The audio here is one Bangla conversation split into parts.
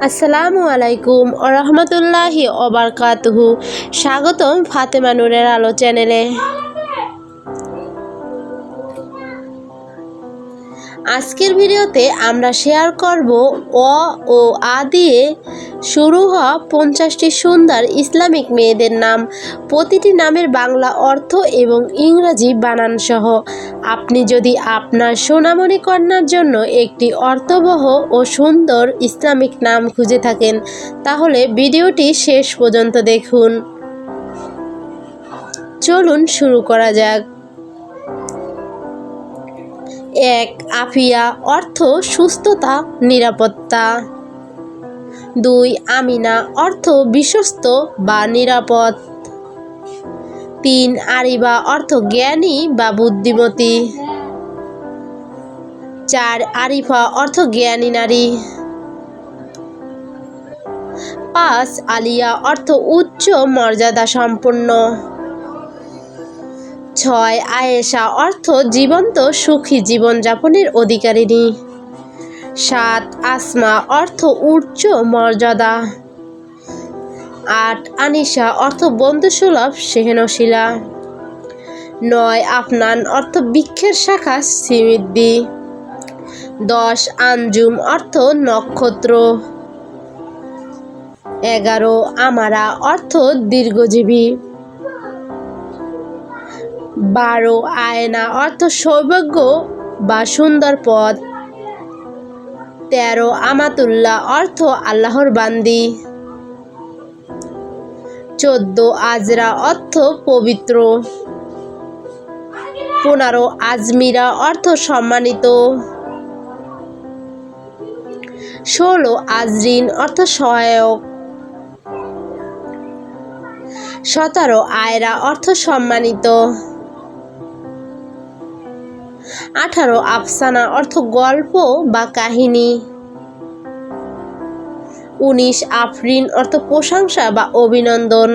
আসসালামু আলাইকুম ওয়া রাহমাতুল্লাহি ওয়া বারাকাতুহু। স্বাগতম ফাতেমা নূরের আলো চ্যানেলে। আজকের ভিডিওতে আমরা শেয়ার করব অ ও আ দিয়ে শুরু হওয়া 50টি সুন্দর ইসলামিক মেয়েদের নাম, প্রতিটি নামের বাংলা অর্থ এবং ইংরেজি বানান সহ। আপনি যদি আপনার সোনামণি কন্যার জন্য একটি অর্থবহ ও সুন্দর ইসলামিক নাম খুঁজে থাকেন, তাহলে ভিডিওটি শেষ পর্যন্ত দেখুন। চলুন শুরু করা যাক। 1. আফিয়া, অর্থ সুস্থতা, নিরাপত্তা। 2. আমিনা, অর্থ বিশ্বস্ত বা নিরাপদ। 3. আরিবা, অর্থ জ্ঞানী বা বুদ্ধিমতী। 4. আরিফা, অর্থ জ্ঞানী নারী। 5. আলিয়া, অর্থ উচ্চ মর্যাদা সম্পন্ন। 6. আয়েশা, অর্থ জীবন্ত সুখী জীবনযাপনের অধিকারিণী। 7. আসমা, অর্থ উচ্চ মর্যাদা। 8. আনিশা, অর্থ বন্ধুসুলভ সৃজনশীলা। 9. আফনান, অর্থ বৃক্ষের শাখা সমৃদ্ধি। 10. আঞ্জুম, অর্থ নক্ষত্র। 11. আমারা, অর্থ দীর্ঘজীবী। 12. আয়না, অর্থ সৌভাগ্য বা সুন্দর পথ। 13. আমাতুল্লাহ, অর্থ আল্লাহর বান্দি। 14. আজরা, অর্থ পবিত্র। 15. আজমিরা, অর্থ সম্মানিত। 16. আজরিন, অর্থ সহায়ক। 17. আয়রা, অর্থ সম্মানিত। 18. আফসানা, অর্থ গল্প বা কাহিনী। 19. আফরিন, অর্থ প্রশংসা বা অভিনন্দন।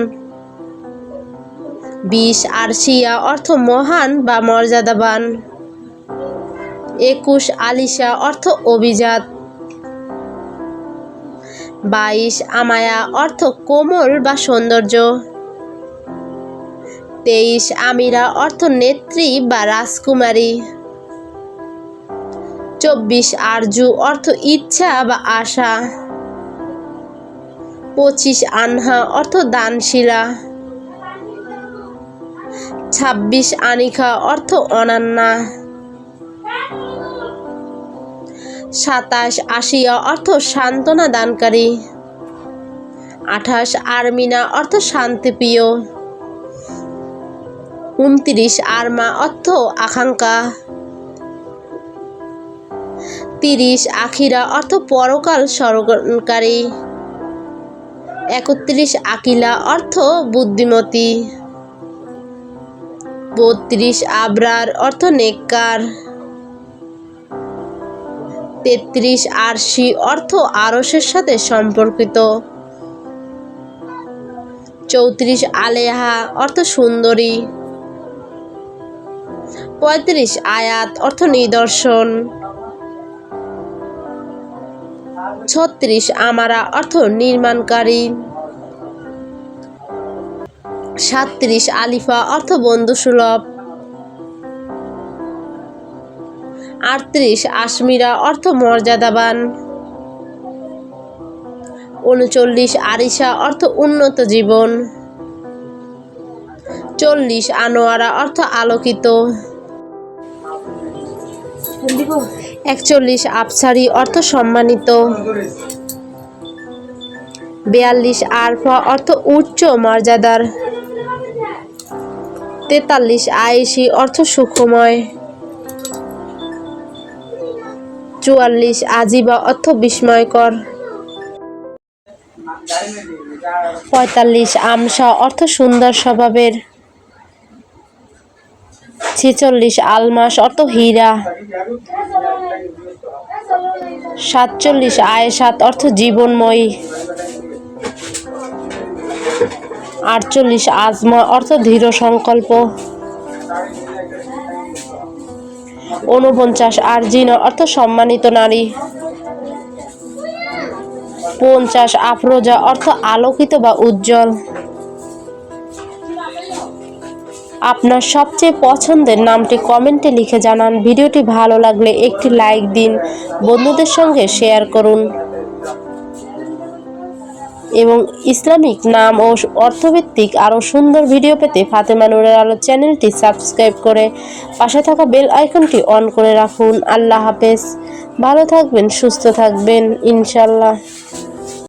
20. আরশিয়া, অর্থ মহান বা মর্যাদাবান। 21. আলিশা, অর্থ অভিজাত। 22. আমায়া, অর্থ কোমল বা সৌন্দর্য। 23. আমিরা, অর্থ নেত্রী বা রাজকুমারী। 24. আরজু, অর্থ ইচ্ছা বা আশা। 25. আনহা, অর্থ দানশীলা। 26. আনিকা, অর্থ অনন্যা। 27. আসিয়া, অর্থ সান্ত্বনা দানকারী। 28. আরমিনা, অর্থ শান্তিপ্রিয়। 29. আরমা, অর্থ আকাঙ্ক্ষা। 30. আখিরা, অর্থ পরকাল স্মরণকারী। 31. আকিলা, অর্থ বুদ্ধিমতী। 32. আবরার, অর্থ নেককার। 33. আরশি, অর্থ আরশের সাথে সম্পর্কিত। 34. আলেহা, অর্থ সুন্দরী। 35. আয়াত, অর্থ নিদর্শন। 36. আমারা, অর্থ নির্মাণকারী। 37. আলিফা, অর্থ বন্ধুসুলভ। 38. আশমিরা, অর্থ মর্যাদাবান। 39. আরিশা, অর্থ উন্নত জীবন। 40. আনোয়ারা, অর্থ আলোকিত। 41. আফসারি, অর্থ সম্মানিত। 42. আরফা, অর্থ উচ্চ মর্যাদার। 43. আয়েশি, অর্থ সুখময়। 44. আজিবা, অর্থ বিস্ময়কর। 45. আমসা, অর্থ সুন্দর স্বভাবের। 46. আলমাস, অর্থ হীরা। 47. আয়েশাত, অর্থ জীবনময়ী। 48. আজমা, অর্থ দৃঢ় সংকল্প। 49. আরজিনা, অর্থ সম্মানিত নারী। 50 আফরোজা অর্থ আলোকিত বা উজ্জ্বল। আপনার সবচেয়ে পছন্দের নামটি কমেন্টে লিখে জানান। ভিডিওটি ভালো লাগলে একটি লাইক দিন, বন্ধুদের সঙ্গে শেয়ার করুন এবং ইসলামিক নাম ও অর্থভিত্তিক আরও সুন্দর ভিডিও পেতে ফাতেমা নূরের আলো চ্যানেলটি সাবস্ক্রাইব করে পাশে থাকা বেল আইকনটি অন করে রাখুন। আল্লাহ হাফেজ। ভালো থাকবেন, সুস্থ থাকবেন ইনশাল্লাহ।